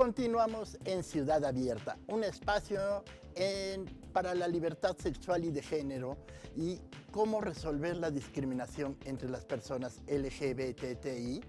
Continuamos en Ciudad Abierta, un espacio para la libertad sexual y de género y cómo resolver la discriminación entre las personas LGBTI.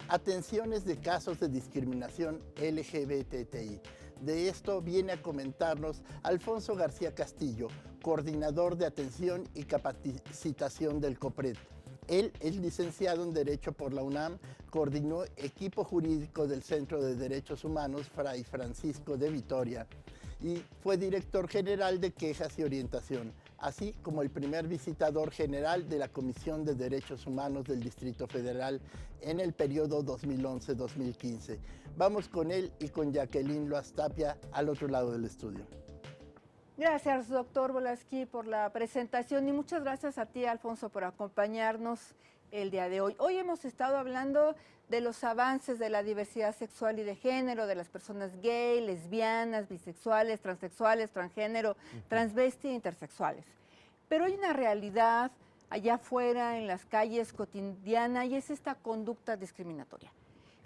Atenciones de casos de discriminación LGBTI. De esto viene a comentarnos Alfonso García Castillo, coordinador de atención y capacitación del COPRED. Él es licenciado en Derecho por la UNAM, coordinó equipo jurídico del Centro de Derechos Humanos Fray Francisco de Vitoria y fue director general de Quejas y Orientación, así como el primer visitador general de la Comisión de Derechos Humanos del Distrito Federal en el periodo 2011-2015. Vamos con él y con Jacqueline Loaz Tapia al otro lado del estudio. Gracias, doctor Volaski, por la presentación y muchas gracias a ti, Alfonso, por acompañarnos el día de hoy. Hoy hemos estado hablando de los avances de la diversidad sexual y de género, de las personas gay, lesbianas, bisexuales, transexuales, transgénero, transvesti e intersexuales. Pero hay una realidad allá afuera, en las calles cotidiana, y es esta conducta discriminatoria.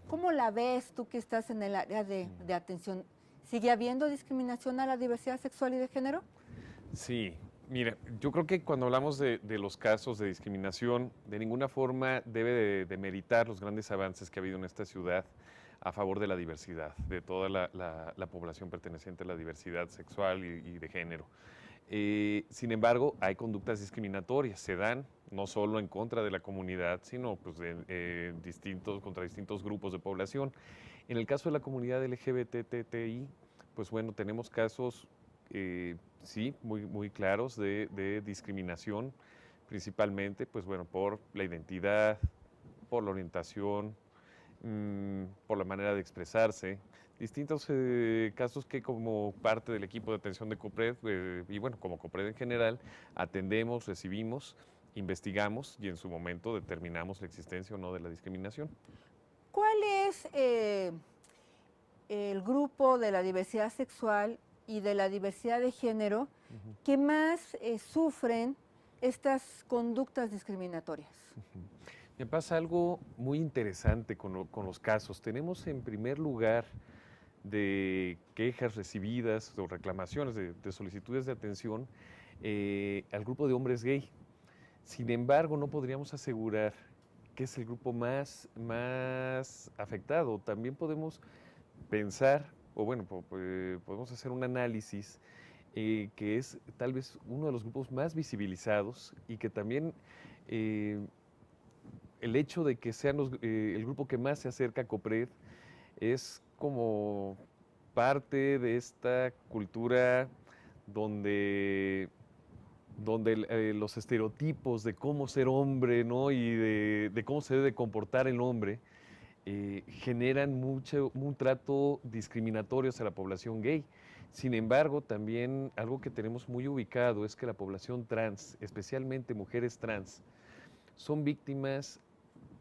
¿Cómo la ves tú que estás en el área de atención? ¿Sigue habiendo discriminación a la diversidad sexual y de género? Sí, mira, yo creo que cuando hablamos de los casos de discriminación, de ninguna forma debe de meritar los grandes avances que ha habido en esta ciudad a favor de la diversidad, de toda la población perteneciente a la diversidad sexual y de género. Sin embargo, hay conductas discriminatorias, se dan no solo en contra de la comunidad, sino pues, contra distintos grupos de población. En el caso de la comunidad LGBTI, pues bueno, tenemos casos, sí, muy claros de discriminación, principalmente, pues bueno, por la identidad, por la orientación, por la manera de expresarse, distintos casos que como parte del equipo de atención de COPRED, y bueno, como COPRED en general, atendemos, recibimos, investigamos y en su momento determinamos la existencia o no de la discriminación. ¿Cuál es el grupo de la diversidad sexual y de la diversidad de género que más sufren estas conductas discriminatorias? Me pasa algo muy interesante con los casos. Tenemos en primer lugar de quejas recibidas o reclamaciones de solicitudes de atención al grupo de hombres gay. Sin embargo, no podríamos asegurar que es el grupo más afectado. También podemos pensar, o bueno, podemos hacer un análisis que es tal vez uno de los grupos más visibilizados y que también el hecho de que sean el grupo que más se acerca a COPRED es como parte de esta cultura donde los estereotipos de cómo ser hombre, ¿no? Y de cómo se debe comportar el hombre generan un trato discriminatorio hacia la población gay. Sin embargo, también algo que tenemos muy ubicado es que la población trans, especialmente mujeres trans, son víctimas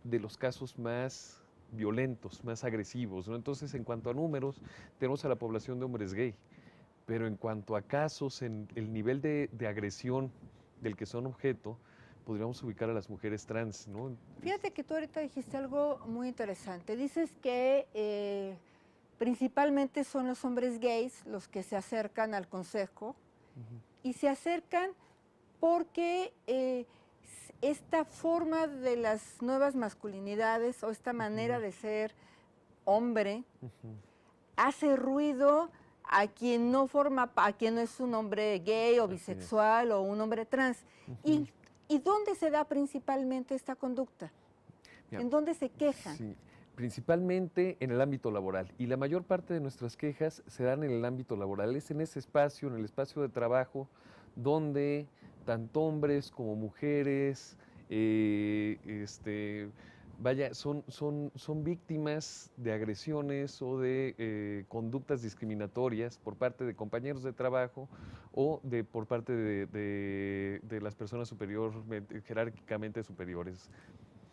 de los casos más violentos, más agresivos, ¿no? Entonces, en cuanto a números, tenemos a la población de hombres gay, pero en cuanto a casos, en el nivel de agresión del que son objeto, podríamos ubicar a las mujeres trans, ¿no? Fíjate que tú ahorita dijiste algo muy interesante. Dices que principalmente son los hombres gays los que se acercan al consejo y se acercan porque esta forma de las nuevas masculinidades o esta manera de ser hombre hace ruido a quien no es un hombre gay o bisexual o un hombre trans. ¿Y dónde se da principalmente esta conducta? Mira, ¿en dónde se quejan? Sí, principalmente en el ámbito laboral. Y la mayor parte de nuestras quejas se dan en el ámbito laboral. Es en ese espacio, en el espacio de trabajo, donde tanto hombres como mujeres, son víctimas de agresiones o de conductas discriminatorias por parte de compañeros de trabajo o por parte de las personas jerárquicamente superiores.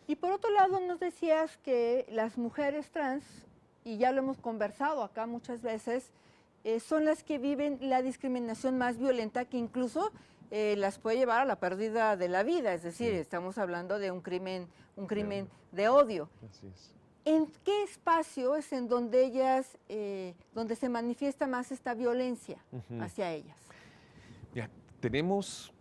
Y por otro lado, nos decías que las mujeres trans, y ya lo hemos conversado acá muchas veces, son las que viven la discriminación más violenta, que incluso las puede llevar a la pérdida de la vida. Es decir, estamos hablando de un crimen de odio. Así es. ¿En qué espacio es en donde ellas, donde se manifiesta más esta violencia hacia ellas? Ya, tenemos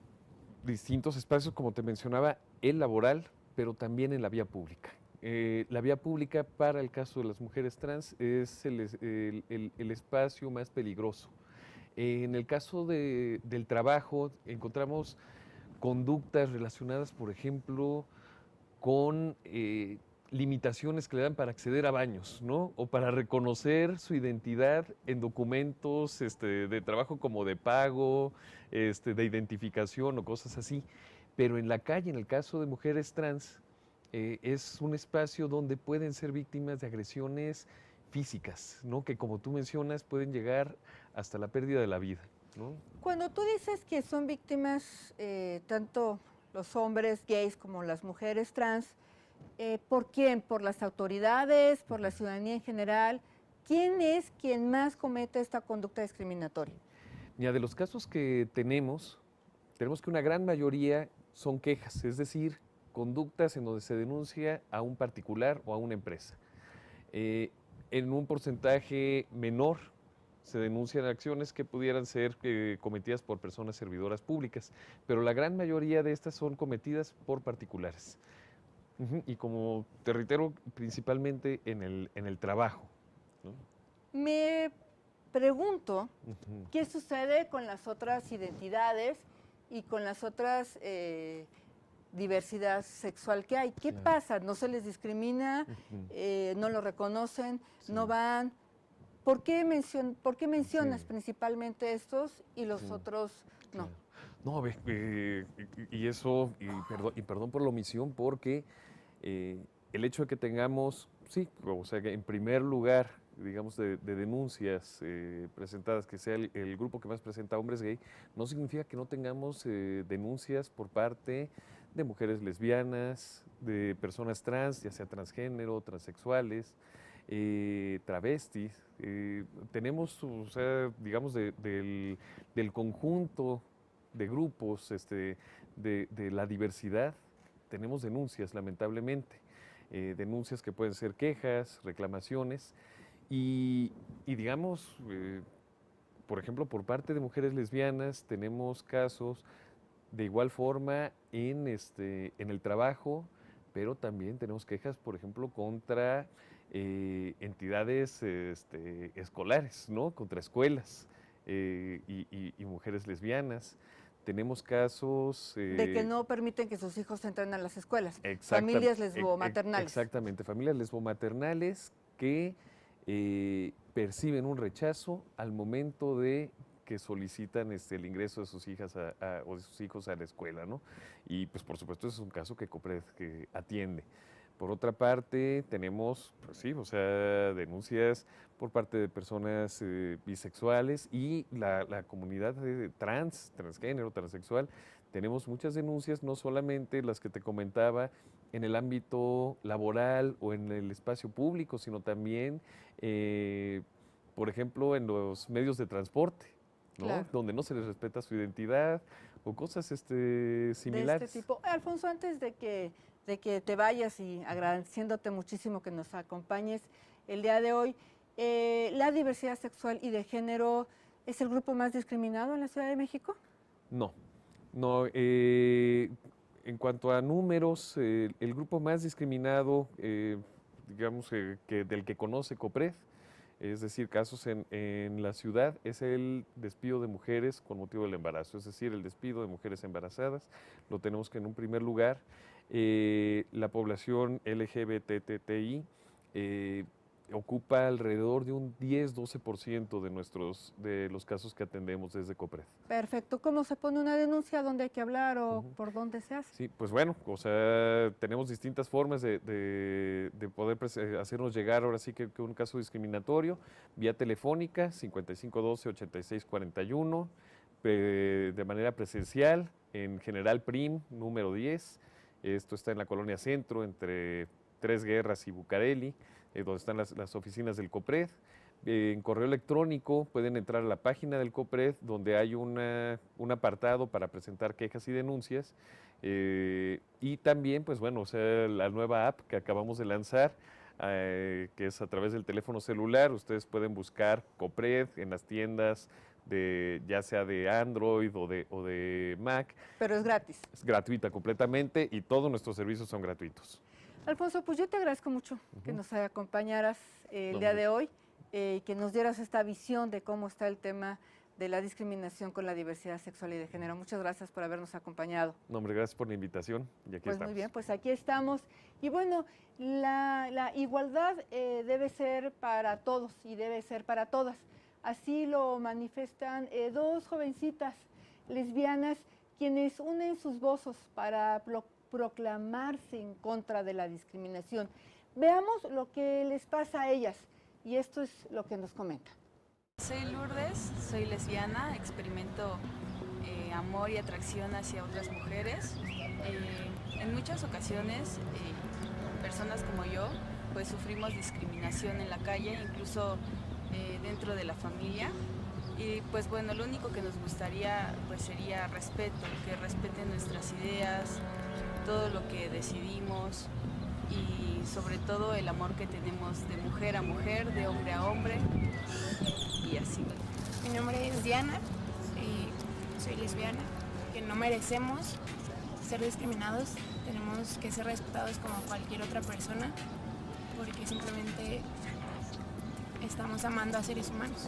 distintos espacios, como te mencionaba, el laboral, pero también en la vía pública. La vía pública para el caso de las mujeres trans es el espacio más peligroso. En el caso del trabajo encontramos conductas relacionadas, por ejemplo, con limitaciones que le dan para acceder a baños, ¿no? O para reconocer su identidad en documentos de trabajo como de pago, de identificación o cosas así. Pero en la calle, en el caso de mujeres trans, es un espacio donde pueden ser víctimas de agresiones físicas, ¿no? Que como tú mencionas, pueden llegar hasta la pérdida de la vida, ¿no? Cuando tú dices que son víctimas tanto los hombres gays como las mujeres trans, ¿por quién? ¿Por las autoridades? ¿Por la ciudadanía en general? ¿Quién es quien más comete esta conducta discriminatoria? Mira, de los casos que tenemos que una gran mayoría son quejas, es decir, conductas en donde se denuncia a un particular o a una empresa. En un porcentaje menor se denuncian acciones que pudieran ser cometidas por personas servidoras públicas, pero la gran mayoría de estas son cometidas por particulares. Y como te reitero, principalmente en el trabajo, ¿no? Me pregunto qué sucede con las otras identidades y con las otras diversidad sexual que hay. ¿Qué pasa? ¿No se les discrimina? ¿No lo reconocen? ¿No van? ¿Por qué mencionas principalmente estos y los otros no? No, y eso, y perdón por la omisión, porque el hecho de que tengamos, sí, o sea, que en primer lugar, digamos, de denuncias presentadas, que sea el grupo que más presenta hombres gay, no significa que no tengamos denuncias por parte de mujeres lesbianas, de personas trans, ya sea transgénero, transexuales, travestis. Tenemos, o sea, digamos, del conjunto de grupos de la diversidad, tenemos denuncias, lamentablemente. Denuncias que pueden ser quejas, reclamaciones, y digamos, por ejemplo, por parte de mujeres lesbianas tenemos casos de igual forma en el trabajo, pero también tenemos quejas, por ejemplo, contra entidades escolares, ¿no? Contra escuelas y mujeres lesbianas. Tenemos casos... de que no permiten que sus hijos entren a las escuelas. Exactamente, Familias lesbomaternales. Exactamente, familias lesbomaternales que perciben un rechazo al momento de que solicitan el ingreso de sus hijas o de sus hijos a la escuela, ¿no? Y pues por supuesto ese es un caso que COPRED que atiende. Por otra parte, tenemos, pues sí, o sea, denuncias por parte de personas bisexuales y la comunidad transgénero, transexual. Tenemos muchas denuncias, no solamente las que te comentaba en el ámbito laboral o en el espacio público, sino también, por ejemplo, en los medios de transporte, ¿no? Claro. Donde no se les respeta su identidad o cosas similares. De este tipo. Alfonso, antes de que te vayas y agradeciéndote muchísimo que nos acompañes el día de hoy, ¿la diversidad sexual y de género es el grupo más discriminado en la Ciudad de México? No, no. En cuanto a números, el grupo más discriminado, digamos, del que conoce COPRED, es decir, casos en la ciudad, es el despido de mujeres con motivo del embarazo, es decir, el despido de mujeres embarazadas, lo tenemos que en un primer lugar. La población LGBTTI ocupa alrededor de un 10-12% de los casos que atendemos desde COPRED. Perfecto. ¿Cómo se pone una denuncia? ¿Dónde hay que hablar o por dónde se hace? Sí, pues bueno, o sea, tenemos distintas formas de poder hacernos llegar ahora sí que un caso discriminatorio, vía telefónica, 5512-8641, de manera presencial, en General Prim, número 10, esto está en la Colonia Centro, entre Tres Guerras y Bucareli, donde están las oficinas del COPRED. En correo electrónico pueden entrar a la página del COPRED, donde hay un apartado para presentar quejas y denuncias. Y también, pues bueno, o sea, la nueva app que acabamos de lanzar, que es a través del teléfono celular. Ustedes pueden buscar COPRED en las tiendas, ya sea de Android o de Mac. Pero es gratis. Es gratuita completamente y todos nuestros servicios son gratuitos. Alfonso, pues yo te agradezco mucho que nos acompañaras el día de hoy, que nos dieras esta visión de cómo está el tema de la discriminación con la diversidad sexual y de género. Muchas gracias por habernos acompañado. No, hombre, gracias por la invitación y aquí pues estamos. Muy bien, pues aquí estamos. Y bueno, la igualdad debe ser para todos y debe ser para todas. Así lo manifiestan dos jovencitas lesbianas quienes unen sus voces para proclamarse en contra de la discriminación. Veamos lo que les pasa a ellas y esto es lo que nos comentan. Soy Lourdes, soy lesbiana, experimento amor y atracción hacia otras mujeres. En muchas ocasiones, personas como yo, pues sufrimos discriminación en la calle, incluso dentro de la familia. Y pues bueno, lo único que nos gustaría pues sería respeto, que respeten nuestras ideas, todo lo que decidimos y sobre todo el amor que tenemos de mujer a mujer, de hombre a hombre y así. Mi nombre es Diana y soy lesbiana, que no merecemos ser discriminados, tenemos que ser respetados como cualquier otra persona porque simplemente estamos amando a seres humanos.